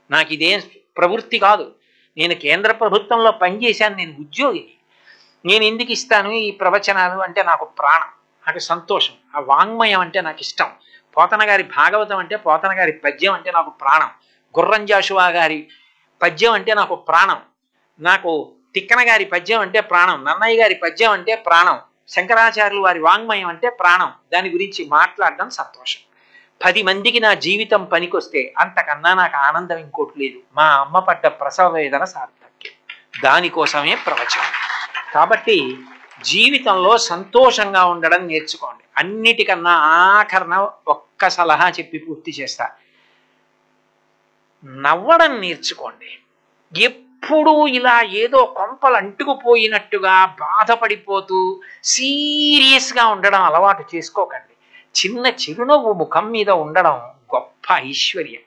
నాకు ఇదేం ప్రవృత్తి కాదు. నేను కేంద్ర ప్రభుత్వంలో పనిచేశాను, నేను ఉద్యోగిని. నేను ఎందుకు ఇస్తాను ఈ ప్రవచనాలు అంటే నాకు ప్రాణం, నాకు సంతోషం. ఆ వాంగ్మయం అంటే నాకు ఇష్టం. పోతన గారి భాగవతం అంటే, పోతన గారి పద్యం అంటే నాకు ప్రాణం. గుర్రం జాషువా గారి పద్యం అంటే నాకు ప్రాణం. నాకు తిక్కన గారి పద్యం అంటే ప్రాణం. నన్నయ్య గారి పద్యం అంటే ప్రాణం. శంకరాచార్యులు వారి వాంగ్మయం అంటే ప్రాణం. దాని గురించి మాట్లాడడం సంతోషం. 10 మందికి నా జీవితం పనికొస్తే అంతకన్నా నాకు ఆనందం ఇంకోటి లేదు. మా అమ్మ పడ్డ ప్రసవ వేదన సార్థక్యం. దానికోసమే ప్రవచనం. కాబట్టి జీవితంలో సంతోషంగా ఉండడం నేర్చుకోండి. అన్నిటికన్నా ఆఖరణ ఒక్క సలహా చెప్పి పూర్తి చేస్తా. నవ్వడం నేర్చుకోండి. ఎప్పుడూ ఇలా ఏదో కొంపలు అంటుకుపోయినట్టుగా బాధపడిపోతూ సీరియస్గా ఉండడం అలవాటు చేసుకోకండి. చిన్న చిరునవ్వు ముఖం మీద ఉండడం గొప్ప ఐశ్వర్యం.